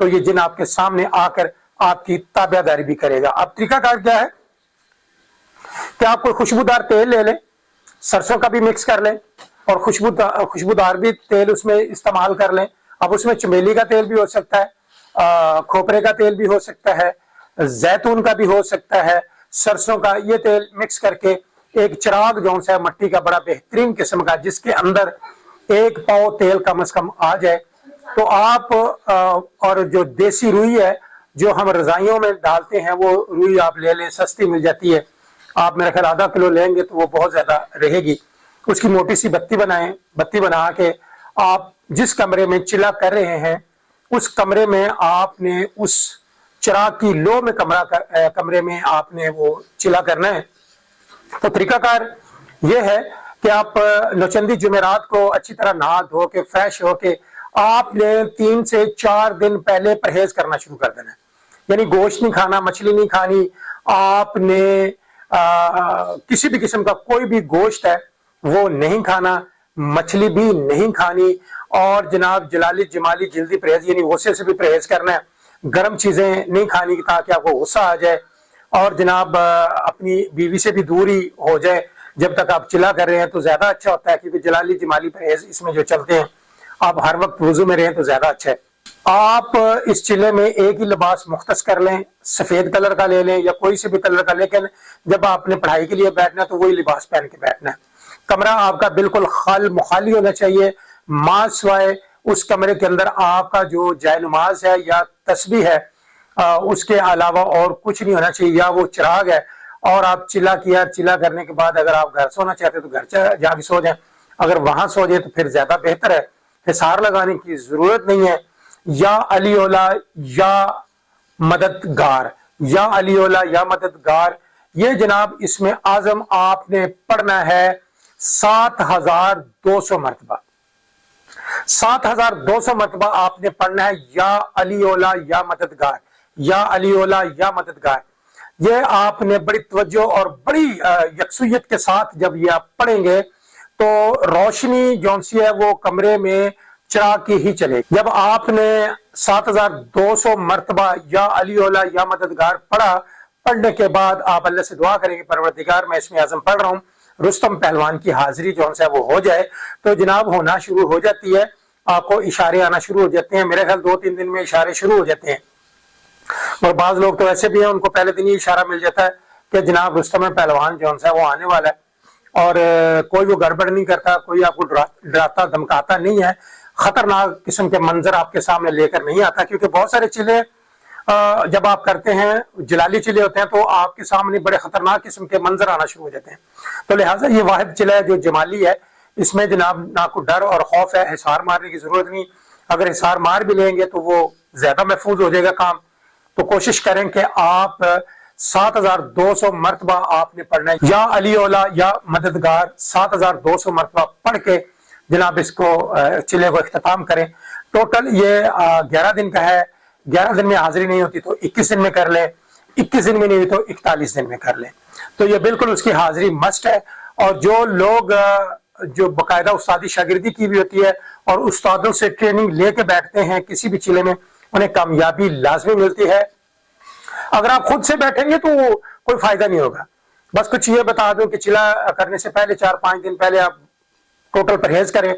تو یہ جن آپ کے سامنے آ کر آپ کی تابعداری بھی کرے گا۔ اب طریقہ کار کیا ہے کہ آپ کوئی خوشبودار تیل لے لیں، سرسوں کا بھی مکس کر لیں اور خوشبودار بھی تیل اس میں استعمال کر لیں۔ اب اس میں چمیلی کا تیل بھی ہو سکتا ہے، کھوپرے کا تیل بھی ہو سکتا ہے، زیتون کا بھی ہو سکتا ہے، سرسوں کا، یہ تیل مکس کر کے ایک چراغ جو ہے مٹی کا بڑا بہترین قسم کا، جس کے اندر 1 پاؤ تیل کم از کم آ جائے، تو آپ اور جو دیسی روئی ہے جو ہم رضائیوں میں ڈالتے ہیں وہ روئی آپ لے لیں، سستی مل جاتی ہے، آپ میرا خیال آدھا کلو لیں گے تو وہ بہت زیادہ رہے گی۔ اس کی موٹی سی بتی بنائیں، بتی بنا کے آپ جس کمرے میں چلہ کر رہے ہیں اس کمرے میں آپ نے اس چراغ کی لو میں کمرے میں آپ نے وہ چلہ کرنا ہے۔ تو طریقہ کار یہ ہے کہ آپ نوچندی جمعرات کو اچھی طرح نہا دھو کے فریش ہو کے آپ نے 3 سے 4 دن پہلے پرہیز کرنا شروع کر دینا ہے، یعنی گوشت نہیں کھانا، مچھلی نہیں کھانی، آپ نے کسی بھی قسم کا کوئی بھی گوشت ہے وہ نہیں کھانا، مچھلی بھی نہیں کھانی، اور جناب جلالی جمالی جلدی پرہیز یعنی غصے سے بھی پرہیز کرنا ہے، گرم چیزیں نہیں کھانی تاکہ آپ کو غصہ آ جائے، اور جناب اپنی بیوی سے بھی دوری ہو جائے جب تک آپ چلا کر رہے ہیں تو زیادہ اچھا ہوتا ہے، کیونکہ جلالی جمالی پرہیز اس میں جو چلتے ہیں آپ ہر وقت وضو میں رہیں تو زیادہ اچھا ہے۔ آپ اس چلے میں ایک ہی لباس مختص کر لیں، سفید کلر کا لے لیں یا کوئی سے بھی کلر کا، لیکن جب آپ نے پڑھائی کے لیے بیٹھنا ہے تو وہی لباس پہن کے بیٹھنا ہے۔ کمرہ آپ کا بالکل خالی ہونا چاہیے، ماں سوائے اس کمرے کے اندر آپ کا جو جائے نماز ہے یا تسبیح ہے اس کے علاوہ اور کچھ نہیں ہونا چاہیے، یا وہ چراغ ہے، اور آپ چلا کیا، چلا کرنے کے بعد اگر آپ گھر سونا چاہتے ہیں تو گھر جا کے سو جائیں، اگر وہاں سو جائیں تو پھر زیادہ بہتر ہے، حصار لگانے کی ضرورت نہیں ہے۔ یا علی اولا یا مددگار، یا علی اولا یا مددگار، یہ جناب اس میں اعظم آپ نے پڑھنا ہے 7200 مرتبہ، 7200 مرتبہ آپ نے پڑھنا ہے، یا علی اولا یا مددگار، یا علی اولا یا مددگار۔ یہ آپ نے بڑی توجہ اور بڑی یکسویت کے ساتھ جب یہ آپ پڑھیں گے تو روشنی جون سی ہے وہ کمرے میں چراغ کی ہی چلے گی۔ جب آپ نے 7200 مرتبہ یا علی اولا یا مددگار پڑھنے کے بعد آپ اللہ سے دعا کریں گے پروردگار میں اسم اعظم پڑھ رہا ہوں، رستم پہلوان کی حاضری جو ہے وہ ہو جائے، تو جناب ہونا شروع ہو جاتی ہے، آپ کو اشارے آنا شروع ہو جاتے ہیں، میرے خیال 2-3 دن میں اشارے شروع ہو جاتے ہیں، اور بعض لوگ تو ایسے بھی ہیں ان کو پہلے دن ہی اشارہ مل جاتا ہے کہ جناب رستم پہلوان جو ہے وہ آنے والا ہے، اور کوئی وہ گڑبڑ نہیں کرتا، کوئی آپ کو ڈراتا دھمکاتا نہیں ہے، خطرناک قسم کے منظر آپ کے سامنے لے کر نہیں آتا، کیونکہ بہت سارے چلے جب آپ کرتے ہیں جلالی چلے ہوتے ہیں تو آپ کے سامنے بڑے خطرناک قسم کے منظر آنا شروع ہو جاتے ہیں، تو لہٰذا یہ واحد چلہ ہے جو جمالی ہے، اس میں جناب نہ کوئی ڈر اور خوف ہے، حصار مارنے کی ضرورت نہیں، اگر حصار مار بھی لیں گے تو وہ زیادہ محفوظ ہو جائے گا کام، تو کوشش کریں کہ آپ 7200 مرتبہ آپ نے پڑھنا ہے، یا علی اولا یا مددگار 7200 مرتبہ پڑھ کے جناب اس کو چلے کو اختتام کریں۔ ٹوٹل یہ 11 دن کا ہے، 11 دن میں حاضری نہیں ہوتی تو 21 دن میں کر لیں، 21 دن میں نہیں ہوئی تو 41 دن میں کر لیں، تو یہ بالکل اس کی حاضری مسٹ ہے۔ اور جو لوگ جو باقاعدہ استادی شاگردی کی بھی ہوتی ہے اور استادوں سے ٹریننگ لے کے بیٹھتے ہیں کسی بھی چلے میں، انہیں کامیابی لازمی ملتی ہے۔ اگر آپ خود سے بیٹھیں گے تو کوئی فائدہ نہیں ہوگا، بس کچھ یہ بتا دوں کہ چلا کرنے سے پہلے 4-5 دن پہلے آپ ٹوٹل پرہیز کریں،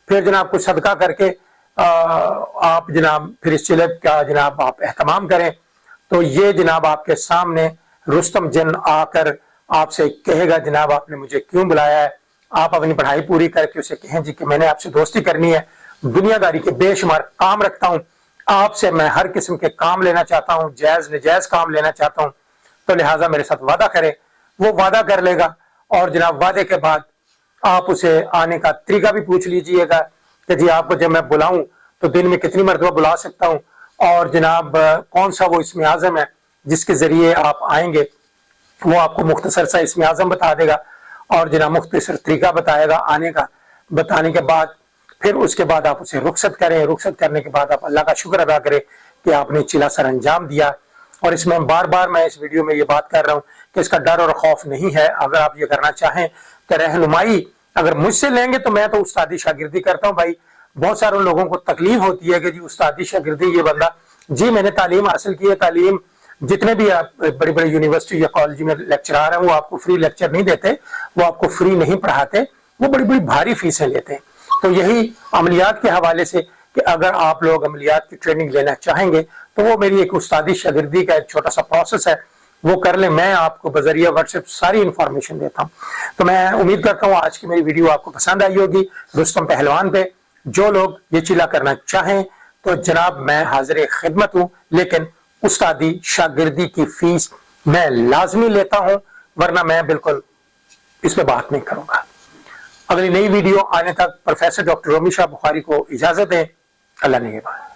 پھر جناب کچھ صدقہ کر کے آپ جناب پھر اس چلے کا جناب آپ اہتمام کریں، تو یہ جناب آپ کے سامنے رستم جن آ کر آپ سے کہے گا جناب آپ نے مجھے کیوں بلایا ہے، آپ اپنی پڑھائی پوری کر کے اسے کہیں جی کہ میں نے آپ سے دوستی کرنی ہے، دنیا داری کے بے شمار کام رکھتا ہوں، آپ سے میں ہر قسم کے کام لینا چاہتا ہوں، جائز نجائز کام لینا چاہتا ہوں، تو لہٰذا میرے ساتھ وعدہ کرے، وہ وعدہ کر لے گا، اور جناب وعدے کے بعد آپ اسے آنے کا طریقہ بھی پوچھ لیجئے گا کہ جی آپ کو جب میں بلاؤں تو دن میں کتنی مرتبہ بلا سکتا ہوں، اور جناب کون سا وہ اسم اعظم ہے جس کے ذریعے آپ آئیں گے، وہ آپ کو مختصر سا اسم اعظم بتا دے گا، اور جناب مختصر طریقہ بتائے گا آنے کا، بتانے کے بعد پھر اس کے بعد آپ اسے رخصت کریں، رخصت کرنے کے بعد آپ اللہ کا شکر ادا کریں کہ آپ نے چلا سر انجام دیا۔ اور اس میں بار بار میں اس ویڈیو میں یہ بات کر رہا ہوں کہ اس کا ڈر اور خوف نہیں ہے، اگر آپ یہ کرنا چاہیں کہ رہنمائی اگر مجھ سے لیں گے تو میں تو استادی شاگردی کرتا ہوں، بھائی بہت سارے لوگوں کو تکلیف ہوتی ہے کہ جی استادی شاگردی یہ بندہ جی میں نے تعلیم حاصل کی ہے، تعلیم جتنے بھی آپ بڑی بڑی یونیورسٹی یا کالج میں لیکچرار ہیں وہ آپ کو فری لیکچر نہیں دیتے، وہ آپ کو فری نہیں پڑھاتے، وہ بڑی بڑی بھاری فیسیں لیتے ہیں۔ تو یہی عملیات کے حوالے سے کہ اگر آپ لوگ عملیات کی ٹریننگ لینا چاہیں گے تو وہ میری ایک استادی شاگردی کا ایک چھوٹا سا پروسیس ہے، وہ کر لیں، میں آپ کو بذریعہ واٹس ایپ ساری انفارمیشن دیتا ہوں۔ تو میں امید کرتا ہوں آج کی میری ویڈیو آپ کو پسند آئی ہوگی۔ رستم پہلوان پہ جو لوگ یہ چیلا کرنا چاہیں تو جناب میں حاضر خدمت ہوں، لیکن استادی شاگردی کی فیس میں لازمی لیتا ہوں، ورنہ میں بالکل اس پہ بات نہیں کروں گا۔ اگلی نئی ویڈیو آنے تک پروفیسر ڈاکٹر رومی شاہ بخاری کو اجازت دیں۔ اللہ نگہبان۔